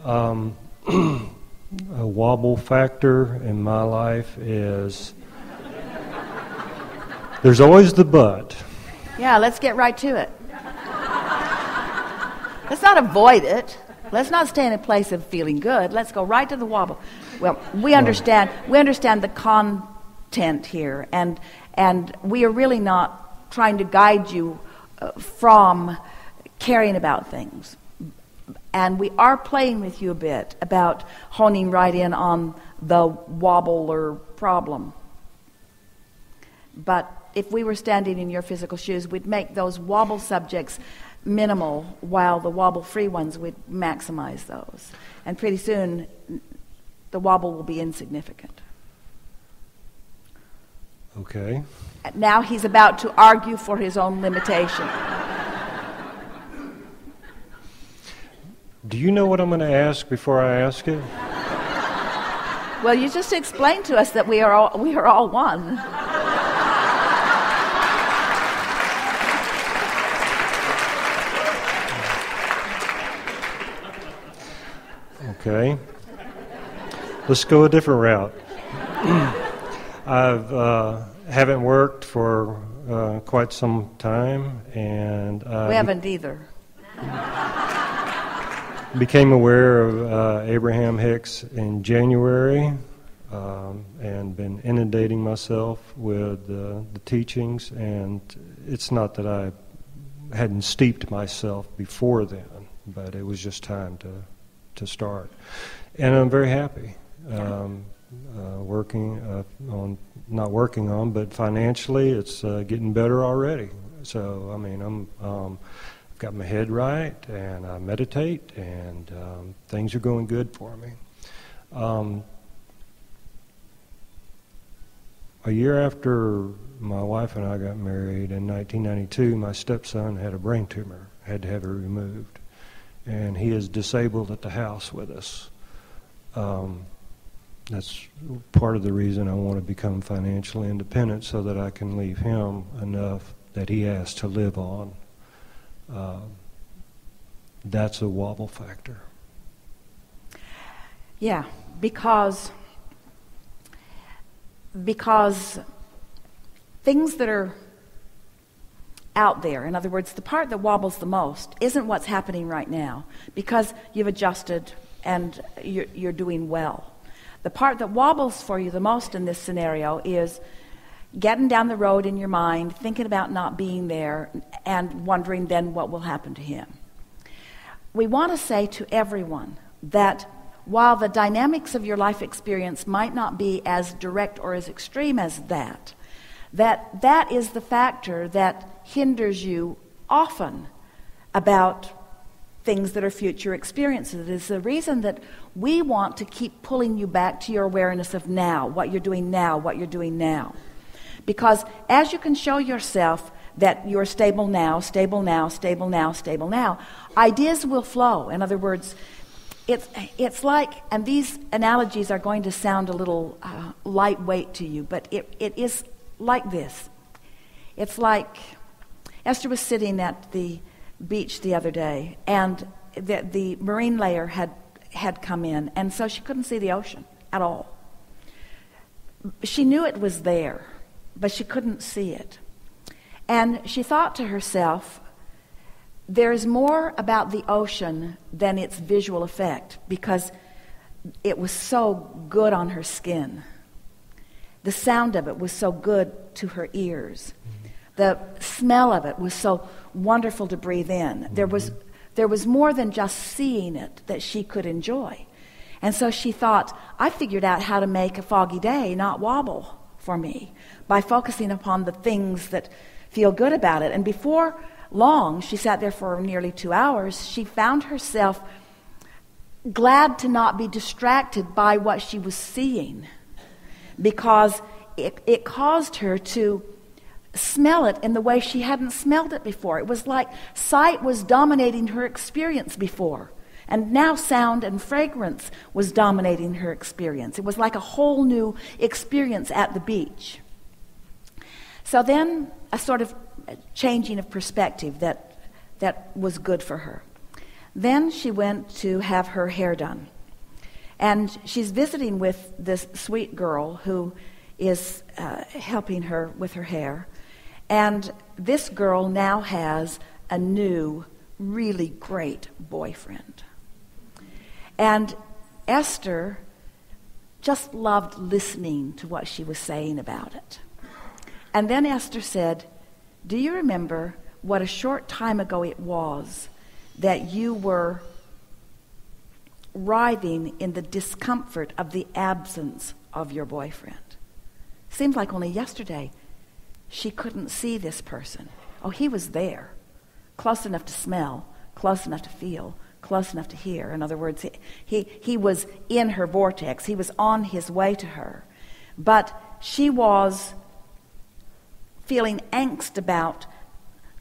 Um, a wobble factor in my life is there's always the but. Yeah, let's get right to it. Let's not avoid it. Let's not stay in a place of feeling good. Let's go right to the wobble. Well, we understand the content here, and we are really not trying to guide you from caring about things. And we are playing with you a bit about honing right in on the wobble or problem. But if we were standing in your physical shoes, we'd make those wobble subjects minimal, while the wobble-free ones, we'd maximize those. And pretty soon, the wobble will be insignificant. Okay. Now he's about to argue for his own limitation. Do you know what I'm going to ask before I ask it? Well, you just explained to us that we are all one. Okay. Let's go a different route. Haven't worked for quite some time, and we haven't either. Became aware of Abraham Hicks in January, and been inundating myself with the teachings. And it's not that I hadn't steeped myself before then, but it was just time to start. And I'm very happy. Not working on, but financially it's getting better already. So, I mean, I've got my head right, and I meditate, and things are going good for me. A year after my wife and I got married in 1992, my stepson had a brain tumor, had to have it removed, and he is disabled at the house with us. That's part of the reason I want to become financially independent, so that I can leave him enough that he has to live on. That's a wobble factor. Yeah, because things that are out there, in other words, the part that wobbles the most isn't what's happening right now, because you've adjusted and you're doing well. The part that wobbles for you the most in this scenario is getting down the road in your mind, thinking about not being there, and wondering then what will happen to him. We want to say to everyone that while the dynamics of your life experience might not be as direct or as extreme as that is the factor that hinders you often about things that are future experiences. It is the reason that we want to keep pulling you back to your awareness of now, what you're doing now, what you're doing now. Because as you can show yourself that you're stable now, stable now, stable now, stable now, ideas will flow. In other words, it's like, and these analogies are going to sound a little lightweight to you, but it is like this. It's like Esther was sitting at the beach the other day, and the marine layer had come in, and so she couldn't see the ocean at all. She knew it was there, but she couldn't see it. And she thought to herself, there's more about the ocean than its visual effect, because it was so good on her skin. The sound of it was so good to her ears. The smell of it was so wonderful to breathe in. There was more than just seeing it that she could enjoy. And so she thought, I figured out how to make a foggy day not wobble for me by focusing upon the things that feel good about it. And before long, she sat there for nearly 2 hours, she found herself glad to not be distracted by what she was seeing, because it caused her to smell it in the way she hadn't smelled it before. It was like sight was dominating her experience before, and now sound and fragrance was dominating her experience. It was like a whole new experience at the beach. So then a sort of changing of perspective that was good for her. Then she went to have her hair done. And she's visiting with this sweet girl who is helping her with her hair. And this girl now has a new, really great boyfriend. And Esther just loved listening to what she was saying about it. And then Esther said, "Do you remember what a short time ago it was that you were writhing in the discomfort of the absence of your boyfriend? Seems like only yesterday she couldn't see this person. Oh, he was there, close enough to smell, close enough to feel, close enough to hear. In other words, he was in her vortex. He was on his way to her. But she was feeling angst about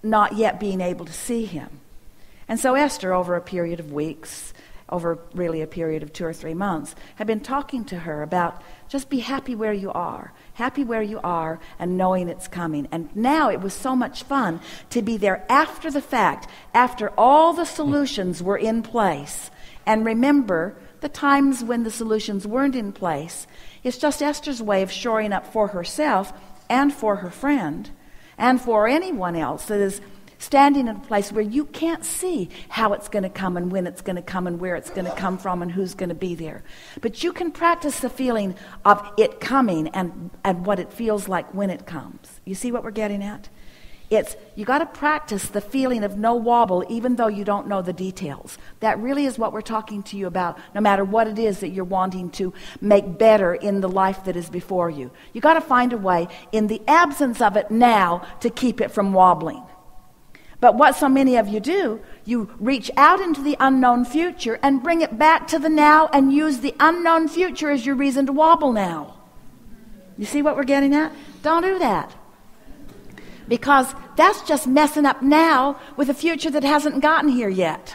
not yet being able to see him. And so Esther, over a period of weeks, over really a period of 2 or 3 months, had been talking to her about just be happy where you are and knowing it's coming. And now it was so much fun to be there after the fact, after all the solutions were in place. And remember the times when the solutions weren't in place. It's just Esther's way of shoring up for herself and for her friend and for anyone else that is standing in a place where you can't see how it's going to come and when it's going to come and where it's going to come from and who's going to be there. But you can practice the feeling of it coming and what it feels like when it comes. You see what we're getting at? It's you got to practice the feeling of no wobble even though you don't know the details. That really is what we're talking to you about, no matter what it is that you're wanting to make better in the life that is before you. You got to find a way in the absence of it now to keep it from wobbling. But what so many of you do, you reach out into the unknown future and bring it back to the now and use the unknown future as your reason to wobble now. You see what we're getting at? Don't do that. Because that's just messing up now with a future that hasn't gotten here yet.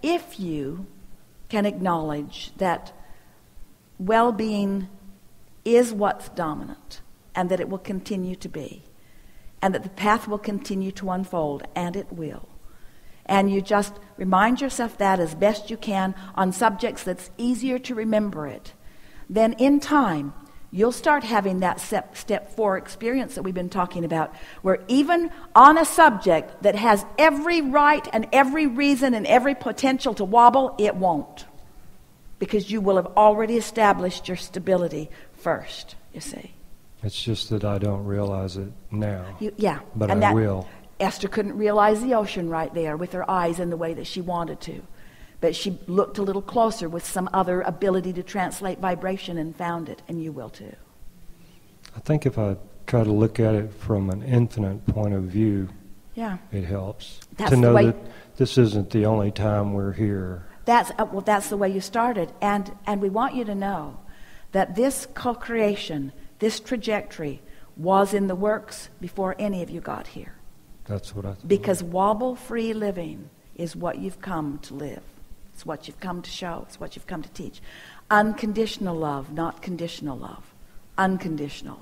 If you can acknowledge that well-being is what's dominant and that it will continue to be, and that the path will continue to unfold, and it will. And you just remind yourself that as best you can on subjects that's easier to remember it. Then in time, you'll start having that step 4 experience that we've been talking about, where even on a subject that has every right and every reason and every potential to wobble, it won't. Because you will have already established your stability first, you see. It's just that I don't realize it now. But and I will. Esther couldn't realize the ocean right there with her eyes in the way that she wanted to. But she looked a little closer with some other ability to translate vibration and found it, and you will too. I think if I try to look at it from an infinite point of view, it helps. To know that this isn't the only time we're here. That's the way you started. And we want you to know that this co-creation, this trajectory, was in the works before any of you got here. That's what I thought. Because wobble-free living is what you've come to live. It's what you've come to show. It's what you've come to teach. Unconditional love, not conditional love. Unconditional.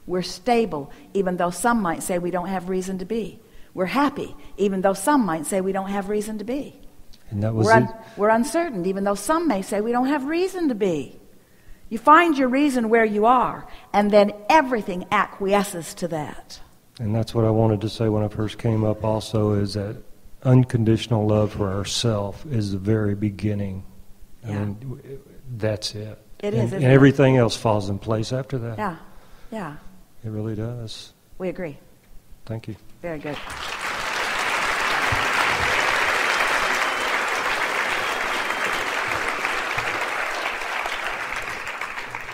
We're stable, even though some might say we don't have reason to be. We're happy, even though some might say we don't have reason to be. And that was we're uncertain, even though some may say we don't have reason to be. You find your reason where you are, and then everything acquiesces to that. And that's what I wanted to say when I first came up also, is that unconditional love for ourselves is the very beginning. I mean, that's it. It is, and everything else falls in place after that. Yeah. It really does. We agree. Thank you. Very good.